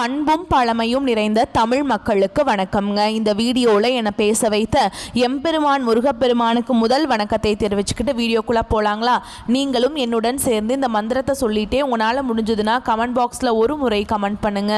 பண்பும் பழமையும் நிறைந்த தமிழ் மக்களுக்கு வணக்கம்ங்க. இந்த வீடியோவில் என்னை பேச வைத்த எம்பெருமான் முருகப்பெருமானுக்கு முதல் வணக்கத்தை தெரிவிச்சுக்கிட்டு வீடியோக்குள்ளே போகலாங்களா? நீங்களும் என்னுடன் சேர்ந்து இந்த மந்திரத்தை சொல்லிட்டே உங்களால் முடிஞ்சதுன்னா கமெண்ட் பாக்ஸில் ஒரு முறை கமெண்ட் பண்ணுங்க.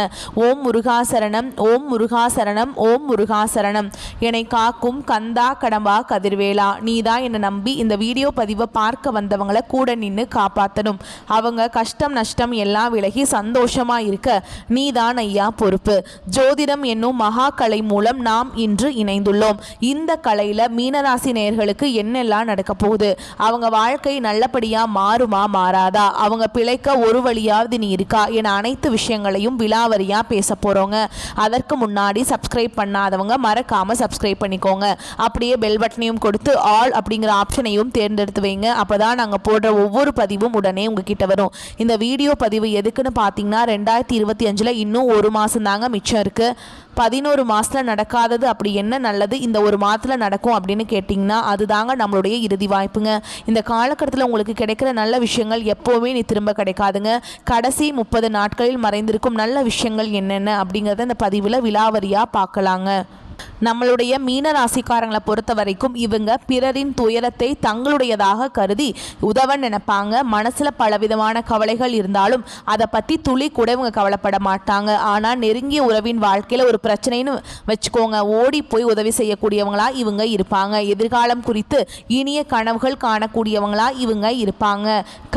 ஓம் முருகாசரணம், ஓம் முருகாசரணம், ஓம் முருகாசரணம். என்னை காக்கும் கந்தா கடம்பா கதிர்வேலா, நீ தான் என்னை நம்பி இந்த வீடியோ பதிவை பார்க்க வந்தவங்களை கூட நின்று காப்பாற்றணும். அவங்க கஷ்டம் நஷ்டம் எல்லாம் விலகி சந்தோஷமாக இருக்க நீ தான் ஐயா பொறுப்பு. ஜோதிடம் என்னும் மகா கலை மூலம் நாம் இன்று இணைந்துள்ளோம். இந்த கலையில மீனராசி நேயர்களுக்கு என்னெல்லாம் நடக்க போகுது, அவங்க வாழ்க்கை நல்லபடியா மாறுமா மாறாதா, அவங்க பிழைக்க ஒரு வழியாவது நீ இருக்கா என அனைத்து விஷயங்களையும் விலாவரியா பேச போறோங்க. அதற்கு முன்னாடி சப்ஸ்கிரைப் பண்ணாதவங்க மறக்காம சப்ஸ்கிரைப் பண்ணிக்கோங்க. அப்படியே பெல் பட்டனையும் கொடுத்து ஆல் அப்படிங்கிற ஆப்ஷனையும் தேர்ந்தெடுத்து வைங்க. அப்பதான் நாங்க போடுற ஒவ்வொரு பதிவும் உடனே உங்ககிட்ட வரும். இந்த வீடியோ பதிவு எதுக்குன்னு பார்த்தீங்கன்னா 2025 இன்னும் ஒரு மாதம் தாங்க மிச்சம் இருக்குது. 11 மாதத்தில் நடக்காதது அப்படி என்ன நல்லது இந்த ஒரு மாதத்தில் நடக்கும் அப்படின்னு கேட்டிங்கன்னா அதுதாங்க நம்மளுடைய இறுதி வாய்ப்புங்க. இந்த காலகட்டத்தில் உங்களுக்கு கிடைக்கிற நல்ல விஷயங்கள் எப்போவுமே நீ திரும்ப கிடைக்காதுங்க. கடைசி 30 நாட்களில் மறைந்திருக்கும் நல்ல விஷயங்கள் என்னென்ன அப்படிங்கிறத இந்த பதிவில் விலாவரியாக பார்க்கலாங்க. நம்மளுடைய மீன ராசிக்காரங்களை பொறுத்த வரைக்கும் இவங்க பிறரின் துயரத்தை தங்களுடையதாக கருதி உதவ நினைப்பாங்க. மனசில் பலவிதமான கவலைகள் இருந்தாலும் அதை பற்றி துளி கூட இவங்க கவலைப்பட மாட்டாங்க. ஆனால் நெருங்கிய உறவின் வாழ்க்கையில் ஒரு பிரச்சனைன்னு வச்சுக்கோங்க, ஓடி போய் உதவி செய்யக்கூடியவங்களா இவங்க இருப்பாங்க. எதிர்காலம் குறித்து இனிய கனவுகள் காணக்கூடியவங்களா இவங்க இருப்பாங்க.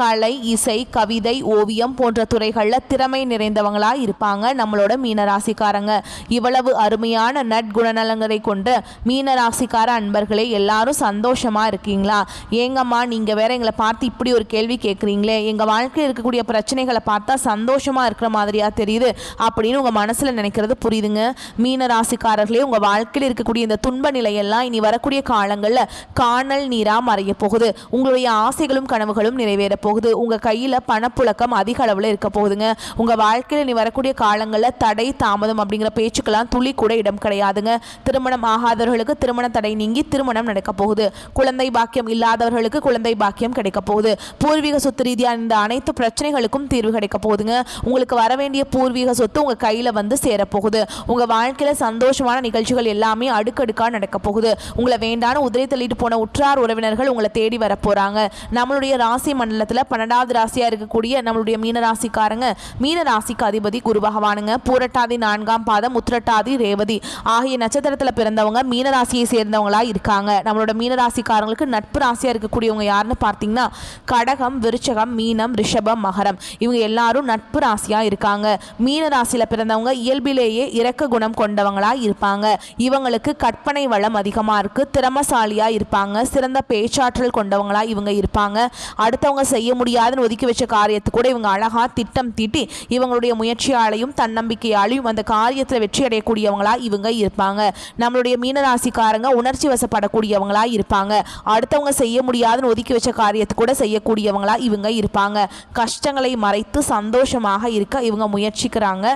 கலை, இசை, கவிதை, ஓவியம் போன்ற துறைகளில் திறமை நிறைந்தவங்களா இருப்பாங்க நம்மளோட மீனராசிக்காரங்க. இவ்வளவு அருமையான நற்குணநலங்களை கொண்ட மீனராசிக்கார அன்பர்களே, எல்லாரும் சந்தோஷமா இருக்கீங்களா? ஏங்கம்மா நீங்க வேற எங்களை பார்த்து இப்படி ஒரு கேள்வி கேட்குறீங்களே, எங்க வாழ்க்கையில் இருக்கக்கூடிய பிரச்சனைகளை பார்த்தா சந்தோஷமா இருக்கிற மாதிரியா தெரியுது அப்படின்னு உங்க மனசுல நினைக்கிறது புரியுதுங்க. மீனராசிக்காரர்களே, உங்க வாழ்க்கையில் இருக்கக்கூடிய இந்த துன்ப நிலையெல்லாம் இனி வரக்கூடிய காலங்களில் காணல் நீரா மறைய போகுது. உங்களுடைய ஆசைகளும் கனவுகளும் நிறைவேற போகுது. உங்க கையில பணப்புழக்கம் அதிக அளவில் இருக்க போகுதுங்க. உங்க வாழ்க்கையில் இனி வரக்கூடிய காலங்களில் தடை தாமதம் அப்படிங்கிற பேச்சுக்கெல்லாம் துளி கூட இடம் கிடையாதுங்க. திருமணம் ஆகாதவர்களுக்கு திருமண தடை நீங்கி திருமணம் நடக்க போகுது. குழந்தை பாக்கியம் இல்லாதவர்களுக்கு குழந்தை பாக்கியம் கிடைக்க போகுது. பூர்வீக சொத்து ரீதியான இந்த அனைத்து பிரச்சனைகளுக்கும் தீர்வு கிடைக்க போகுதுங்க. உங்களுக்கு வர வேண்டிய பூர்வீக சொத்து உங்க கையில வந்து சேரப்போகுது. உங்க வாழ்க்கையில சந்தோஷமான நிகழ்ச்சிகள் எல்லாமே அடுக்கடுக்கா நடக்க போகுது. உங்களை வேண்டான உதிரை தள்ளிட்டு போன உற்றார் உறவினர்கள் உங்களை தேடி வர போறாங்க. நம்மளுடைய ராசி மண்டலத்துல 12வது ராசியா இருக்கக்கூடிய நம்மளுடைய மீனராசிக்காரங்க, மீனராசிக்கு அதிபதி குரு பகவானுங்க. பூரட்டாதி 4ஆம் பாதம், உத்திரட்டாதி, ரேவதி ஆகிய நட்சத்திரத்தில் பிறந்தவங்க மீனராசியை சேர்ந்தவங்களா இருக்காங்க. நம்மளோட மீனராசிக்காரங்களுக்கு நட்பு ராசியா இருக்கக்கூடியவங்க யாருன்னு பார்த்தீங்கன்னா கடகம், விருச்சகம், மீனம், ரிஷபம், மகரம். இவங்க எல்லாரும் நட்பு ராசியா இருக்காங்க. மீனராசியில பிறந்தவங்க இயல்பிலேயே இரக்க குணம் கொண்டவங்களா இருப்பாங்க. இவங்களுக்கு கற்பனை வளம் அதிகமா இருக்கு. திறமசாலியா இருப்பாங்க. சிறந்த பேச்சாற்றல் கொண்டவங்களா இவங்க இருப்பாங்க. அடுத்தவங்க செய்ய முடியாதுன்னு ஒதுக்கி வச்ச காரியத்தை கூட இவங்க அழகா திட்டம் தீட்டி இவங்களுடைய முயற்சியாலையும் தன்னம்பிக்கையாலையும் அந்த காரியத்தில் வெற்றி அடையக்கூடியவங்களா இவங்க இருப்பாங்க. நம்மளுடைய மீனராசிக்காரங்க உணர்ச்சி வசப்படக்கூடியவங்களா இருப்பாங்க. அடுத்தவங்க செய்ய முடியாதுன்னு ஒதுக்கி வச்ச காரியத்தை கூட செய்யக்கூடியவங்களா இவங்க இருப்பாங்க. கஷ்டங்களை மறைத்து சந்தோஷமாக இருக்க இவங்க முயற்சிக்கிறாங்க.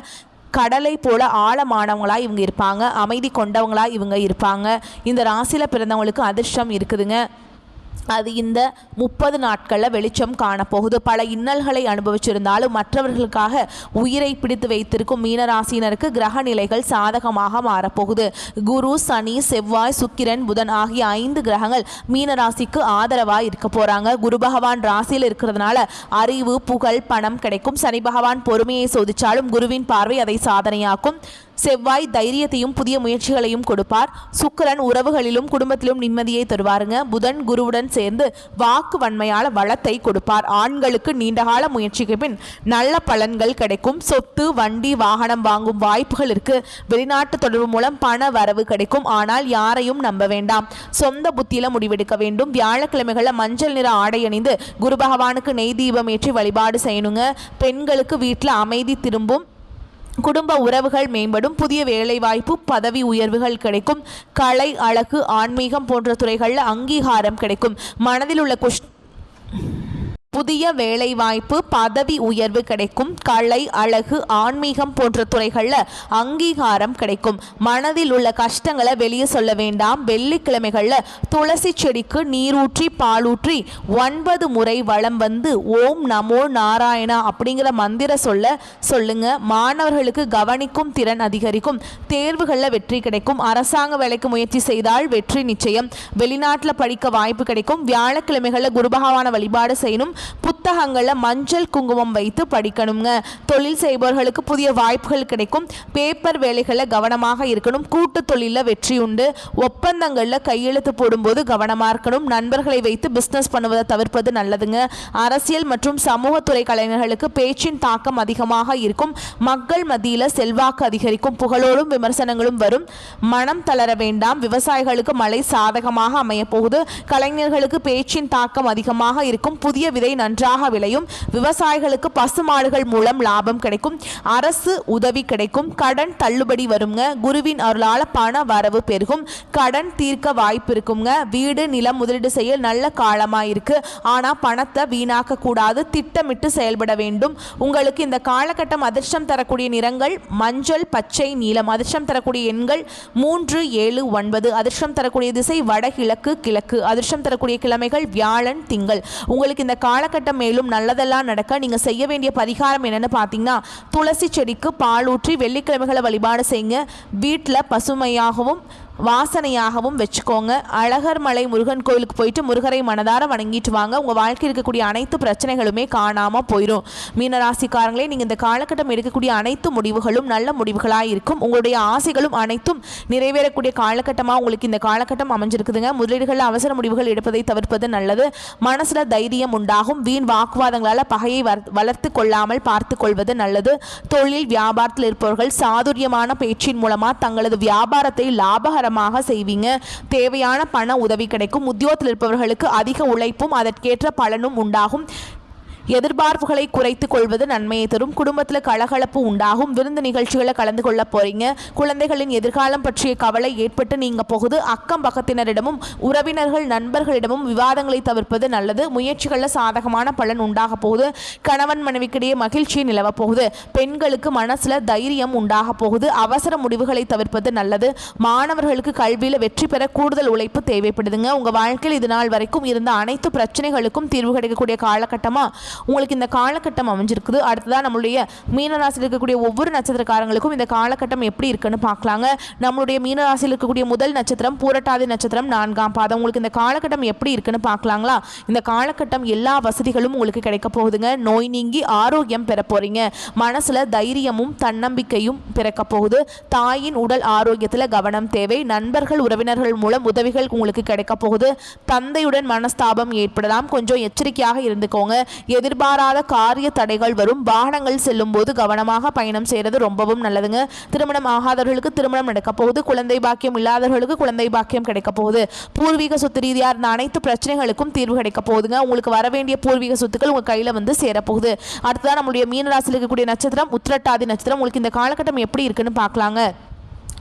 கடலை போல ஆழமானவங்களா இவங்க இருப்பாங்க. அமைதி கொண்டவங்களா இவங்க இருப்பாங்க. இந்த ராசியில பிறந்தவங்களுக்கு அதிர்ஷ்டம் இருக்குதுங்க. அது இந்த 30 நாட்களில் வெளிச்சம் காணப்போகுது. பல இன்னல்களை அனுபவிச்சிருந்தாலும் மற்றவர்களுக்காக உயிரை பிடித்து வைத்திருக்கும் மீனராசினருக்கு கிரக நிலைகள் சாதகமாக மாறப்போகுது. குரு, சனி, செவ்வாய், சுக்கிரன், புதன் ஆகிய 5 கிரகங்கள் மீனராசிக்கு ஆதரவாக இருக்க போறாங்க. குரு பகவான் ராசியில் இருக்கிறதுனால அறிவு, புகழ், பணம் கிடைக்கும். சனி பகவான் பொறுமையை சோதிச்சாலும் குருவின் பார்வை அதை சாதனையாக்கும். செவ்வாய் தைரியத்தையும் புதிய முயற்சிகளையும் கொடுப்பார். சுக்கிரன் உறவுகளிலும் குடும்பத்திலும் நிம்மதியை தருவாருங்க. புதன் குருவுடன் சேர்ந்து வாக்கு வன்மையால வளத்தை கொடுப்பார். ஆண்களுக்கு நீண்டகால முயற்சிக்கு பின் நல்ல பலன்கள் கிடைக்கும். சொத்து, வண்டி, வாகனம் வாங்கும் வாய்ப்புகள் இருக்கு. வெளிநாட்டு தொடர்பு மூலம் பண வரவு கிடைக்கும். ஆனால் யாரையும் நம்ப வேண்டாம். சொந்த புத்தியில முடிவெடுக்க வேண்டும். வியாழக்கிழமைகளில் மஞ்சள் நிற ஆடை அணிந்து குரு பகவானுக்கு நெய் தீபம் ஏற்றி வழிபாடு செய்யணுங்க. பெண்களுக்கு வீட்டில் அமைதி திரும்பும். குடும்ப உறவுகள் மேம்படும். புதிய வேலைவாய்ப்பு, பதவி உயர்வுகள் கிடைக்கும். கலை, அழகு, ஆன்மீகம் போன்ற துறைகளில் அங்கீகாரம் கிடைக்கும். மனதில் உள்ள புதிய வேலைவாய்ப்பு, பதவி உயர்வு கிடைக்கும். கலை, அழகு, ஆன்மீகம் போன்ற துறைகளில் அங்கீகாரம் கிடைக்கும். மனதில் உள்ள கஷ்டங்களை வெளியே சொல்ல வேண்டாம். வெள்ளிக்கிழமைகளில் துளசி செடிக்கு நீரூற்றி பாலூற்றி 9 முறை வலம் வந்து ஓம் நமோ நாராயணா அப்படிங்கிற மந்திர சொல்லுங்க. மாணவர்களுக்கு கவனிக்கும் திறன் அதிகரிக்கும். தேர்வுகளில் வெற்றி கிடைக்கும். அரசாங்க வேலைக்கு முயற்சி செய்தால் வெற்றி நிச்சயம். வெளிநாட்டில் படிக்க வாய்ப்பு கிடைக்கும். வியாழக்கிழமைகளில் குருபகவான வழிபாடு செய்யணும். புத்தகங்கள்ல மஞ்சள் குங்குமம் வைத்து படிக்கணுங்க. தொழில் செய்பவர்களுக்கு புதிய வாய்ப்புகள் கிடைக்கும். பேப்பர் வேலைகளை கவனமாக இருக்கணும். கூட்டு தொழில வெற்றி உண்டு. ஒப்பந்தங்கள்ல கையெழுத்து போடும்போது கவனமா இருக்கணும். நண்பர்களை வைத்து பிசினஸ் பண்ணுவதை தவிர்ப்பது நல்லதுங்க. அரசியல் மற்றும் சமூகத்துறை கலைஞர்களுக்கு பேச்சின் தாக்கம் அதிகமாக இருக்கும். மக்கள் மத்தியில செல்வாக்கு அதிகரிக்கும். புகழோடும் விமர்சனங்களும் வரும். மனம் தளர வேண்டாம். விவசாயிகளுக்கு மழை சாதகமாக அமைய போகுது. கலைஞர்களுக்கு பேச்சின் தாக்கம் அதிகமாக இருக்கும். புதிய விதை நன்றாக விளையும். விவசாயிகளுக்கு பசுமாடுகள் மூலம் லாபம் கிடைக்கும். அரசு உதவி கிடைக்கும். கடன் தள்ளுபடி வருங்க. குருவின் அருளால பண வரவு பெருகும். கடன் தீர்க்க வாய்ப்பு இருக்குங்க. வீடு நிலம் முதலீடு செய்ய நல்ல காலமா இருக்கு. ஆனா பணத்தை வீணாக்க கூடாது. திட்டமிட்டு செயல்பட வேண்டும். உங்களுக்கு இந்த காலகட்டம் அதிர்ஷ்டம் தரக்கூடிய நிறங்கள் மஞ்சள், பச்சை, நீலம். அதிர்ஷ்டம் தரக்கூடிய எண்கள் 3, 7, 9. அதிர்ஷ்டம் தரக்கூடிய திசை வடகிழக்கு, கிழக்கு. அதிர்ஷ்டம் தரக்கூடிய கிழமைகள் வியாழன், திங்கள். உங்களுக்கு இந்த காலகட்டம் மேலும் நல்லதெல்லாம் நடக்க நீங்க செய்ய வேண்டிய பரிகாரம் என்னன்னு பார்த்தீங்கன்னா, துளசி செடிக்கு பால் ஊற்றி வெள்ளிக்கிழமைகளை வழிபாடு செய்யுங்க. வீட்டில் பசுமையாகவும் வாசனையாகவும் வச்சுக்கோங்க. அழகர் மலை முருகன் கோயிலுக்கு போயிட்டு முருகரை மனதார வணங்கிட்டு வாங்க. உங்கள் வாழ்க்கையில் இருக்கக்கூடிய அனைத்து பிரச்சனைகளுமே காணாமல் போயிடும். மீனராசிக்காரங்களே, நீங்கள் இந்த காலகட்டம் எடுக்கக்கூடிய அனைத்து முடிவுகளும் நல்ல முடிவுகளாக இருக்கும். உங்களுடைய ஆசைகளும் அனைத்தும் நிறைவேறக்கூடிய காலகட்டமாக உங்களுக்கு இந்த காலகட்டம் அமைஞ்சிருக்குதுங்க. முதலீடுகளில் அவசர முடிவுகள் எடுப்பதை தவிர்ப்பது நல்லது. மனசில் தைரியம் உண்டாகும். வீண் வாக்குவாதங்களால் பகையை வளர்த்து கொள்ளாமல் பார்த்து கொள்வது நல்லது. தொழில் வியாபாரத்தில் இருப்பவர்கள் சாதுரியமான பேச்சின் மூலமாக தங்களது வியாபாரத்தை லாபகர செய்வீங்க. தேவையான பண உதவி கிடைக்கும். உத்தியோகத்தில் இருப்பவர்களுக்கு அதிக உழைப்பும் அதற்கேற்ற பலனும் உண்டாகும். எதிர்பார்ப்புகளை குறைத்துக் கொள்வது நன்மையை தரும். குடும்பத்தில் கலகலப்பு உண்டாகும். விருந்து நிகழ்ச்சிகளை கலந்து கொள்ள போறீங்க. குழந்தைகளின் எதிர்காலம் பற்றிய கவலை ஏற்பட்டு நீங்க போகுது. அக்கம் பக்கத்தினரிடமும் உறவினர்கள் நண்பர்களிடமும் விவாதங்களை தவிர்ப்பது நல்லது. முயற்சிகளில் சாதகமான பலன் உண்டாக போகுது. கணவன் மனைவிக்கிடையே மகிழ்ச்சி நிலவ போகுது. பெண்களுக்கு மனசுல தைரியம் உண்டாக போகுது. அவசர முடிவுகளை தவிர்ப்பது நல்லது. மாணவர்களுக்கு கல்வியில வெற்றி பெற கூடுதல் உழைப்பு தேவைப்படுதுங்க. உங்க வாழ்க்கையில் இது நாள் வரைக்கும் இருந்த அனைத்து பிரச்சனைகளுக்கும் தீர்வு கிடைக்கக்கூடிய காலகட்டமா உங்களுக்கு இந்த காலகட்டம் அமைஞ்சிருக்குது. அடுத்ததான் நம்மளுடைய மீனராசியில் இருக்கக்கூடிய ஒவ்வொரு நட்சத்திரக்காரங்களுக்கும் இந்த காலகட்டம் எப்படி இருக்குன்னு பார்க்கலாங்க. நம்மளுடைய மீனராசியில் இருக்கக்கூடிய முதல் நட்சத்திரம் பூரட்டாதி நட்சத்திரம் 4ஆம் பாதம். உங்களுக்கு இந்த காலகட்டம் எப்படி இருக்குன்னு பார்க்கலாங்களா? இந்த காலகட்டம் எல்லா வசதிகளும் உங்களுக்கு கிடைக்க போகுதுங்க. நோய் நீங்கி ஆரோக்கியம் பெற போறீங்க. மனசுல தைரியமும் தன்னம்பிக்கையும் பிறக்க போகுது. தாயின் உடல் ஆரோக்கியத்தில் கவனம் தேவை. நண்பர்கள் உறவினர்கள் மூலம் உதவிகள் உங்களுக்கு கிடைக்க போகுது. தந்தையுடன் மனஸ்தாபம் ஏற்படலாம். கொஞ்சம் எச்சரிக்கையாக இருந்துக்கோங்க. எதிர்பாராத காரிய தடைகள் வரும். வாகனங்கள் செல்லும் போது கவனமாக பயணம் செய்யறது ரொம்பவும் நல்லதுங்க. திருமணம் ஆகாதவர்களுக்கு திருமணம் நடக்க போகுது. குழந்தை பாக்கியம் இல்லாதவர்களுக்கு குழந்தை பாக்கியம் கிடைக்க போகுது. பூர்வீக சொத்து ரீதியாக இருந்த அனைத்து பிரச்சனைகளுக்கும் தீர்வு கிடைக்க போகுதுங்க. உங்களுக்கு வர வேண்டிய பூர்வீக சொத்துக்கள் உங்க கையில வந்து சேரப்போகுது. அடுத்ததான் நம்மளுடைய மீனராசியில் இருக்கக்கூடிய நட்சத்திரம் உத்திரட்டாதி நட்சத்திரம். உங்களுக்கு இந்த காலகட்டம் எப்படி இருக்குன்னு பார்க்கலாங்க.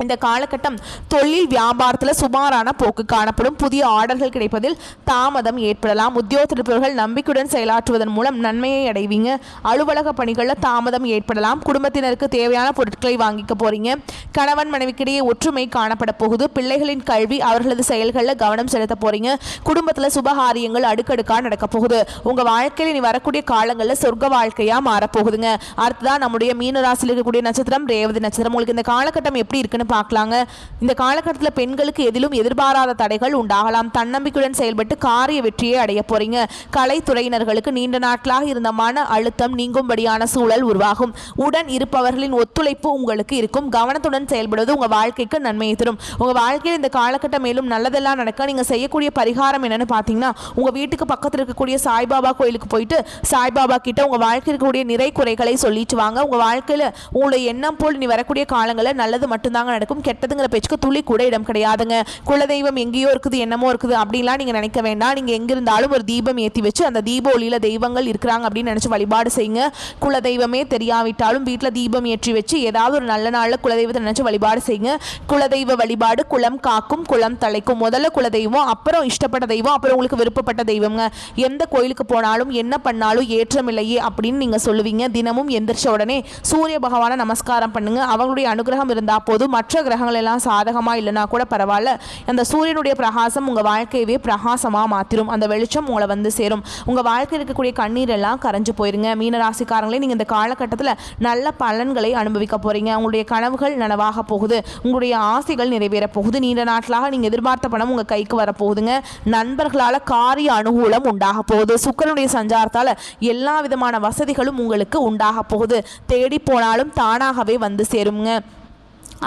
இந்த காலகட்டம் தொழில் வியாபாரத்தில் சுமாரான போக்கு காணப்படும். புதிய ஆர்டர்கள் கிடைப்பதில் தாமதம் ஏற்படலாம். உத்தியோகத்தர்கள் நம்பிக்கையுடன் செயலாற்றுவதன் மூலம் நன்மையை அடைவீங்க. அலுவலக பணிகளில் தாமதம் ஏற்படலாம். குடும்பத்தினருக்கு தேவையான பொருட்களை வாங்கிக்க போறீங்க. கணவன் மனைவிக்கிடையே ஒற்றுமை காணப்பட போகுது. பிள்ளைகளின் கல்வி அவர்களது செயல்களில் கவனம் செலுத்த போறீங்க. குடும்பத்தில் சுபகாரியங்கள் அடுக்கடுக்காக நடக்க போகுது. உங்க வாழ்க்கையில் இனி வரக்கூடிய காலங்களில் சொர்க்க வாழ்க்கையா மாறப்போகுதுங்க. அடுத்ததான் நம்முடைய மீனராசியில் இருக்கக்கூடிய நட்சத்திரம் ரேவதி நட்சத்திரம். உங்களுக்கு இந்த காலகட்டம் எப்படி இருக்குன்னு பார்க்கலாங்க. இந்த காலகட்டத்தில் பெண்களுக்கு எதிலும் எதிர்பாராத தடைகள் உண்டாகலாம். தன்னம்பிக்கையுடன் செயல்பட்டு காரிய வெற்றியை அடைய போறீங்க. கலைத்துறையினர்களுக்கு நீண்ட நாட்களாக இருந்த மன அழுத்தம் நீங்கும்படியான சூழல் உருவாகும். உடன் இருப்பவர்களின் ஒத்துழைப்பு உங்களுக்கு இருக்கும். கவனத்துடன் செயல்படுவது உங்க வாழ்க்கைக்கு நன்மையை தரும். உங்க வாழ்க்கையில் இந்த காலகட்டம் மேலும் நல்லதெல்லாம் நடக்க நீங்க செய்யக்கூடிய பரிகாரம் என்னன்னு பார்த்தீங்கன்னா, உங்க வீட்டுக்கு பக்கத்தில் இருக்கக்கூடிய சாய்பாபா கோயிலுக்கு போயிட்டு சாய்பாபா கிட்ட உங்க வாழ்க்கையில் இருக்கக்கூடிய நிறை குறைகளை சொல்லிட்டு வாங்க. உங்க வாழ்க்கையில உங்களுடைய எண்ணம் போல் நீ வரக்கூடிய காலங்களில் நல்லது மட்டும்தாங்க நடக்கும். கெட்டதுங்கிற பேச்சுக்கு துளி கூட இடம் கிடையாதுங்க. குலதெய்வம் எங்கேயோ இருக்குது, என்னமோ இருக்குது அப்படின்லாம் நீங்கள் நினைக்க வேண்டாம். நீங்கள் எங்கே இருந்தாலும் ஒரு தீபம் ஏற்றி வச்சு அந்த தீப ஒளியில் தெய்வங்கள் இருக்கிறாங்க அப்படின்னு நினச்சி வழிபாடு செய்யுங்க. குலதெய்வமே தெரியாவிட்டாலும் வீட்டில் தீபம் ஏற்றி வச்சு ஏதாவது ஒரு நல்ல நாளில் குலதெய்வத்தை நினச்சி வழிபாடு செய்யுங்க. குலதெய்வ வழிபாடு குலம் காக்கும் குலம் தலைக்கும். முதல்ல குலதெய்வம், அப்புறம் இஷ்டப்பட்ட தெய்வம், அப்புறம் உங்களுக்கு விருப்பப்பட்ட தெய்வங்க. எந்த கோயிலுக்கு போனாலும் என்ன பண்ணாலும் ஏற்றம் இல்லையே அப்படின்னு நீங்கள் சொல்லுவீங்க. தினமும் எந்திரிச்ச உடனே சூரிய பகவானை நமஸ்காரம் பண்ணுங்க. அவங்களுடைய அனுகிரகம் இருந்தால் போதும். மற்ற கிரகங்கள் எல்லாம் சாதகமாக இல்லைனா கூட பரவாயில்ல. அந்த சூரியனுடைய பிரகாசம் உங்கள் வாழ்க்கையவே பிரகாசமாக மாற்றிடும். அந்த வெளிச்சம் உங்களை வந்து சேரும். உங்கள் வாழ்க்கையில் இருக்கக்கூடிய கண்ணீர் எல்லாம் கரைஞ்சு போயிருங்க. மீனராசிக்காரங்களே, நீங்கள் இந்த காலகட்டத்தில் நல்ல பலன்களை அனுபவிக்க போகிறீங்க. உங்களுடைய கனவுகள் நனவாக போகுது. உங்களுடைய ஆசைகள் நிறைவேற போகுது. நீண்ட நாட்களாக நீங்கள் எதிர்பார்த்த பணம் உங்கள் கைக்கு வரப்போகுதுங்க. நண்பர்களால் காரிய அனுகூலம் உண்டாக போகுது. சுக்கிரனுடைய சஞ்சாரத்தால் எல்லா விதமான வசதிகளும் உங்களுக்கு உண்டாக போகுது. தேடி போனாலும் தானாகவே வந்து சேருங்க.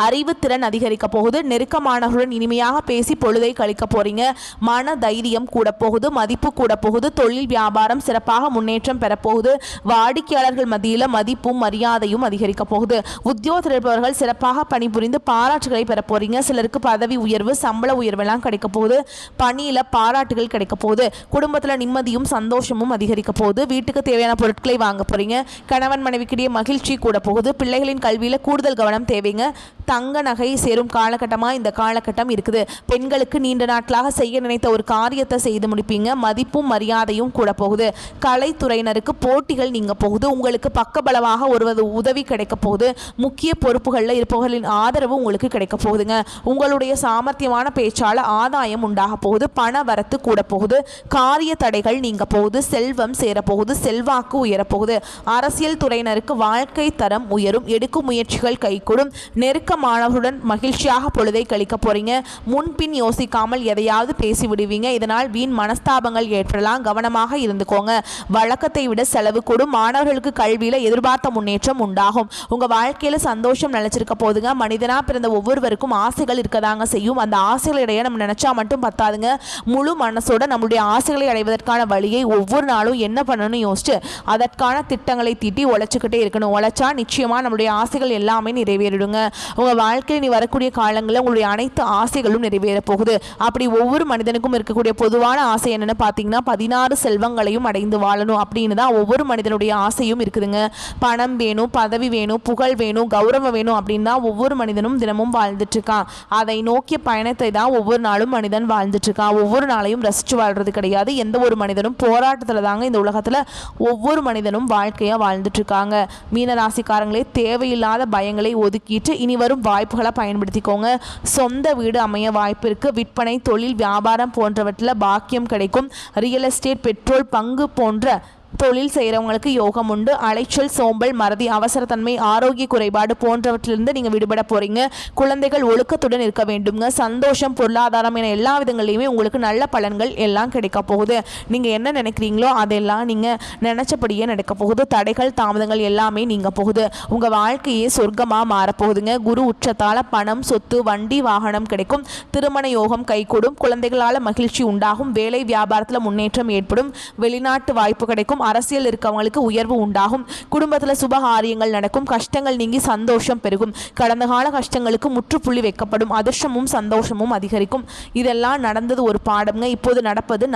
அறிவு திறன் அதிகரிக்க போகுது. நெருக்கமானவர்களுடன் இனிமையாக பேசி பொழுதை கழிக்க போறீங்க. மன தைரியம் கூட போகுது. மதிப்பு கூட போகுது. தொழில் வியாபாரம் சிறப்பாக முன்னேற்றம் பெறப்போகுது. வாடிக்கையாளர்கள் மத்தியில் மதிப்பும் மரியாதையும் அதிகரிக்க போகுது. உத்தியோகத்தில் இருப்பவர்கள் சிறப்பாக பணிபுரிந்து பாராட்டுகளை பெற போறீங்க. சிலருக்கு பதவி உயர்வு, சம்பள உயர்வெல்லாம் கிடைக்க போகுது. பணியில் பாராட்டுகள் கிடைக்க போகுது. குடும்பத்தில் நிம்மதியும் சந்தோஷமும் அதிகரிக்க போகுது. வீட்டுக்கு தேவையான பொருட்களை வாங்க போறீங்க. கணவன் மனைவிக்கிடையே மகிழ்ச்சி கூட போகுது. பிள்ளைகளின் கல்வியில் கூடுதல் கவனம் தேவைங்க. தங்க நகை சேரும் காலகட்டமாக இந்த காலகட்டம் இருக்குது. பெண்களுக்கு நீண்ட நாட்களாக செய்ய நினைத்த ஒரு காரியத்தை செய்து முடிப்பீங்க. மதிப்பும் மரியாதையும் கூட போகுது. கலைத்துறையினருக்கு போட்டிகள் நீங்க போகுது. உங்களுக்கு பக்கபலமாக ஒருவது உதவி கிடைக்க போகுது. முக்கிய பொறுப்புகளில் இருப்பவர்களின் ஆதரவு உங்களுக்கு கிடைக்க போகுதுங்க. உங்களுடைய சாமர்த்தியமான பேச்சால் ஆதாயம் உண்டாக போகுது. பண வரத்து கூட போகுது. காரிய தடைகள் நீங்க போகுது. செல்வம் சேரப்போகுது. செல்வாக்கு உயரப்போகுது. அரசியல் துறையினருக்கு வாழ்க்கை தரம் உயரும். எடுக்கும் முயற்சிகள் கைகூடும். நெருக்கமானவருடன் மகிழ்ச்சியாக பொழுதை கழிக்க போறீங்க. முன்பின் யோசிக்காமல் எதையாவது பேசி விடுவீங்க. இதனால் வீண் மனஸ்தாபங்கள் ஏற்படலாம். கவனமாக இருந்துக்கோங்க. வழக்கத்தை விட செலவு கூடும். மாணவர்களுக்கு கல்வியில எதிர்பார்த்த முன்னேற்றம் உண்டாகும். உங்க வாழ்க்கையில சந்தோஷம் நிலைச்சிருக்க போதுங்க. மனிதனா பிறந்த ஒவ்வொருவருக்கும் ஆசைகள் இருக்கதாங்க செய்யும். அந்த ஆசைகளிடையே நம்ம நினைச்சா மட்டும் பத்தாதுங்க. முழு மனசோட நம்மளுடைய ஆசைகளை அடைவதற்கான வழியை ஒவ்வொரு நாளும் என்ன பண்ணணும்னு யோசிச்சு அதற்கான திட்டங்களை தீட்டி உழைச்சிக்கிட்டே இருக்கணும். உழைச்சா நிச்சயமா நம்மளுடைய ஆசைகள் எல்லாமே நிறைவேறிடுங்க. உங்கள் வாழ்க்கையில் நீ வரக்கூடிய காலங்களில் உங்களுடைய அனைத்து ஆசைகளும் நிறைவேற போகுது. அப்படி ஒவ்வொரு மனிதனுக்கும் இருக்கக்கூடிய பொதுவான ஆசை என்னன்னு பார்த்தீங்கன்னா 16 செல்வங்களையும் அடைந்து வாழணும் அப்படின்னு தான் ஒவ்வொரு மனிதனுடைய ஆசையும் இருக்குதுங்க. பணம் வேணும், பதவி வேணும், புகழ் வேணும், கௌரவம் வேணும் அப்படின்னு தான் ஒவ்வொரு மனிதனும் தினமும் வாழ்ந்துட்டு இருக்கான். அதை நோக்கிய பயணத்தை தான் ஒவ்வொரு நாளும் மனிதன் வாழ்ந்துட்டு இருக்கான். ஒவ்வொரு நாளையும் ரசிச்சு வாழ்றது கிடையாது. எந்த ஒரு மனிதனும் போராட்டத்தில் தாங்க இந்த உலகத்தில் ஒவ்வொரு மனிதனும் வாழ்க்கையாக வாழ்ந்துட்டு இருக்காங்க. மீனராசிக்காரங்களே, தேவையில்லாத பயங்களை ஒதுக்கிட்டு இனி வரும் வாய்ப்புகளை பயன்படுத்திக்கோங்க. சொந்த வீடு அமைய வாய்ப்பு இருக்கு. விற்பனை, தொழில், வியாபாரம் போன்றவற்றில் பாக்கியம் கிடைக்கும். ரியல் எஸ்டேட், பெட்ரோல் பங்கு போன்ற தொழில் செய்கிறவங்களுக்கு யோகம் உண்டு. அலைச்சல், சோம்பல், மறதி, அவசரத்தன்மை, ஆரோக்கிய குறைபாடு போன்றவற்றிலிருந்து நீங்கள் விடுபட போறீங்க. குழந்தைகள் ஒழுக்கத்துடன் இருக்க வேண்டுங்க. சந்தோஷம், பொருளாதாரம் என எல்லா விதங்களையுமே உங்களுக்கு நல்ல பலன்கள் எல்லாம் கிடைக்க போகுது. நீங்கள் என்ன நினைக்கிறீங்களோ அதெல்லாம் நீங்கள் நினைச்சபடியே நடக்க போகுது. தடைகள், தாமதங்கள் எல்லாமே நீங்க போகுது. உங்கள் வாழ்க்கையே சொர்க்கமாக மாறப்போகுதுங்க. குரு உச்சத்தால் பணம், சொத்து, வண்டி, வாகனம் கிடைக்கும். திருமண யோகம் கைகூடும். குழந்தைகளால் மகிழ்ச்சி உண்டாகும். வேலை வியாபாரத்தில் முன்னேற்றம் ஏற்படும். வெளிநாட்டு வாய்ப்பு கிடைக்கும். அரசியல் இருக்கவங்களுக்கு உயர்வு உண்டாகும். குடும்பத்தில் சுபகாரியங்கள் நடக்கும். கஷ்டங்கள் நீங்கி சந்தோஷம் பெருகும். கடந்த கால கஷ்டங்களுக்கு முற்றுப்புள்ளி வைக்கப்படும். அதிர்ஷ்டமும் சந்தோஷமும் அதிகரிக்கும். இதெல்லாம் நடந்தது ஒரு பாடம்ங்க. இப்போது நடப்பது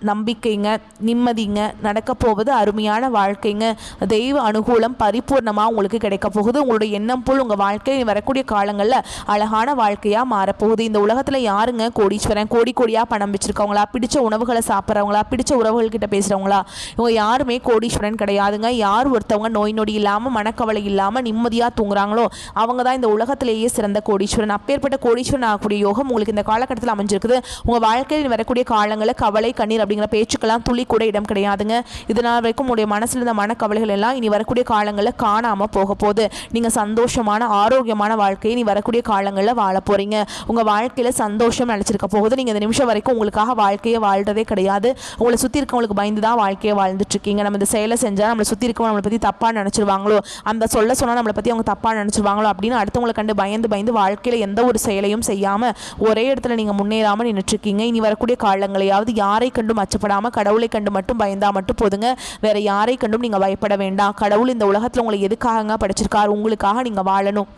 நம்பிக்கைங்க, நிம்மதிங்க. நடக்க போவது அருமையான வாழ்க்கைங்க. தெய்வ அனுகூலம் பரிபூர்ணமாக உங்களுக்கு கிடைக்க போகுது. உங்களுடைய எண்ணம் போல் உங்கள் வாழ்க்கை வரக்கூடிய காலங்களில் அழகான வாழ்க்கையாக மாறப்போகுது. இந்த உலகத்தில் யாருங்க கோடீஸ்வரன்? கோடி கோடியாக பணம் வச்சுருக்கவங்களா, பிடிச்ச உணவுகளை சாப்பிட்றவங்களா, பிடிச்ச உறவுகள்கிட்ட பேசுகிறவங்களா? இவங்க யாருமே கோடீஸ்வரன் கிடையாதுங்க. யார் ஒருத்தவங்க நோய் நொடி இல்லாமல், மனக்கவலை இல்லாமல் நிம்மதியாக தூங்குறாங்களோ அவங்க தான் இந்த உலகத்திலேயே சிறந்த கோடீஸ்வரன். அப்பேற்பட்ட கோடீஸ்வரன் ஆகக்கூடிய யோகம் உங்களுக்கு இந்த காலகட்டத்தில் அமைஞ்சிருக்குது. உங்கள் வாழ்க்கையில் வரக்கூடிய காலங்களில் கவலை, கண்ணீர் அப்படிங்கிற பேச்சுக்கெல்லாம் துளி கூட இடம் கிடையாதுங்க. இதனால் வரைக்கும் உங்களுடைய மனசில் இருந்த மனக்கவலைகள் எல்லாம் இனி வரக்கூடிய காலங்களில் காணாமல் போக போகுது. நீங்கள் சந்தோஷமான, ஆரோக்கியமான வாழ்க்கையை நீ வரக்கூடிய காலங்களில் வாழ போறீங்க. உங்கள் வாழ்க்கையில் சந்தோஷம் நினைச்சிருக்க போகுது. நீங்கள் இந்த நிமிஷம் வரைக்கும் உங்களுக்காக வாழ்க்கையை வாழ்றதே கிடையாது. உங்களை சுற்றி இருக்கவங்களுக்கு பயந்து தான் வாழ்க்கையை வாழ்ந்துட்டு இருக்கீங்க. நம்ம இந்த செயலை செஞ்சால் நம்மளை சுற்றி இருக்கவங்க நம்மளை பற்றி தப்பாக நினச்சிருவாங்களோ, அந்த சொல்ல சொன்னால் நம்மளை பற்றி அவங்க தப்பாக நினச்சிருவாங்களோ அப்படின்னு அடுத்தவங்களை கண்டு பயந்து வாழ்க்கையில் எந்த ஒரு செயலையும் செய்யாமல் ஒரே இடத்துல நீங்கள் முன்னேறாமல் நின்றுட்டுருக்கீங்க. இனி வரக்கூடிய காலங்களையாவது யாரை கண்டும் அச்சப்படாமல் கடவுளை கண்டு மட்டும் பயந்தா மட்டும் போதுங்க. வேற யாரை கண்டும் நீங்கள் பயப்பட வேண்டாம். கடவுள் இந்த உலகத்தில் உங்களை எதுக்காக படிச்சிருக்காரு? உங்களுக்காக நீங்கள் வாழணும்.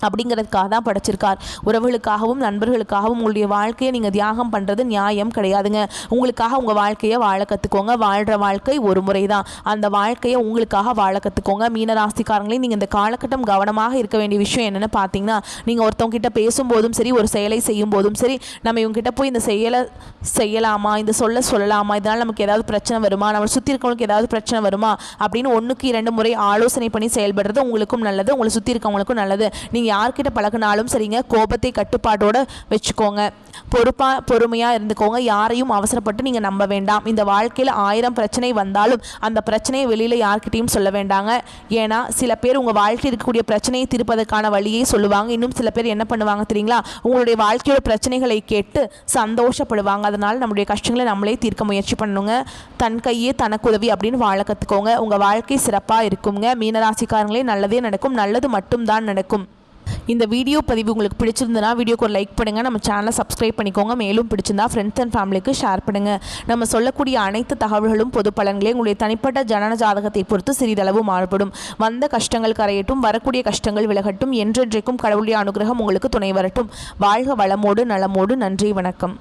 அப்படிங்கிறதுக்காக தான் படைச்சிருக்கார். உறவுகளுக்காகவும் நண்பர்களுக்காகவும் உங்களுடைய வாழ்க்கையை நீங்கள் தியாகம் பண்ணுறது நியாயம் கிடையாதுங்க. உங்களுக்காக உங்கள் வாழ்க்கையை வாழ கற்றுக்கோங்க. வாழ்கிற வாழ்க்கை ஒரு முறை தான். அந்த வாழ்க்கையை உங்களுக்காக வாழ கற்றுக்கோங்க. மீனராசிக்காரங்களே, நீங்கள் இந்த காலகட்டம் கவனமாக இருக்க வேண்டிய விஷயம் என்னென்னு பார்த்தீங்கன்னா, நீங்கள் ஒருத்தவங்க கிட்ட பேசும்போதும் சரி, ஒரு செயலை செய்யும் போதும் சரி, நம்ம இவங்ககிட்ட போய் இந்த செயலை செய்யலாமா, இந்த சொல்லலாமா, இதனால் நமக்கு ஏதாவது பிரச்சனை வருமா, நம்ம சுற்றி இருக்கவங்களுக்கு ஏதாவது பிரச்சனை வருமா அப்படின்னு 1க்கு 2 முறை ஆலோசனை பண்ணி செயல்படுறது உங்களுக்கும் நல்லது, உங்களை சுற்றி இருக்கவங்களுக்கும் நல்லது. நீங்கள் யார்கிட்ட பழகினாலும் சரிங்க, கோபத்தை கட்டுப்பாட்டோட வச்சுக்கோங்க. பொறுமையாக இருந்துக்கோங்க. யாரையும் அவசரப்பட்டு நீங்கள் நம்ப வேண்டாம். இந்த வாழ்க்கையில் 1000 பிரச்சனை வந்தாலும் அந்த பிரச்சனையை வெளியில் யார்கிட்டையும் சொல்ல வேண்டாங்க. ஏன்னா சில பேர் உங்கள் வாழ்க்கையில் இருக்கக்கூடிய பிரச்சனையை தீர்ப்பதற்கான வழியை சொல்லுவாங்க. இன்னும் சில பேர் என்ன பண்ணுவாங்க தெரியுங்களா, உங்களுடைய வாழ்க்கையோட பிரச்சனைகளை கேட்டு சந்தோஷப்படுவாங்க. அதனால் நம்முடைய கஷ்டங்களை நம்மளே தீர்க்க முயற்சி பண்ணுங்க. தன் கையே தனக்கு உதவி அப்படின்னு வாழ கற்றுக்கோங்க. உங்கள் வாழ்க்கை சிறப்பாக இருக்குங்க. மீனராசிக்காரங்களே, நல்லதே நடக்கும், நல்லது மட்டும்தான் நடக்கும். இந்த வீடியோ பதிவு உங்களுக்கு பிடிச்சிருந்தனா வீடியோக்கு ஒரு லைக் பண்ணுங்கள். நம்ம சேனலை சப்ஸ்கிரைப் பண்ணிக்கோங்க. மேலும் பிடிச்சிருந்தா ஃப்ரெண்ட்ஸ் அண்ட் ஃபேமிலிக்கு ஷேர் பண்ணுங்கள். நம்ம சொல்லக்கூடிய அனைத்து தகவல்களும் பொது பலன்களே. உங்களுடைய தனிப்பட்ட ஜனன ஜாதகத்தை பொறுத்து சிறிதளவு மாறுபடும். வந்த கஷ்டங்கள் கரையட்டும், வரக்கூடிய கஷ்டங்கள் விலகட்டும். என்றென்றைக்கும் கடவுளுடைய அனுகிரகம் உங்களுக்கு துணை வரட்டும். வாழ்க வளமோடு நலமோடு. நன்றி, வணக்கம்.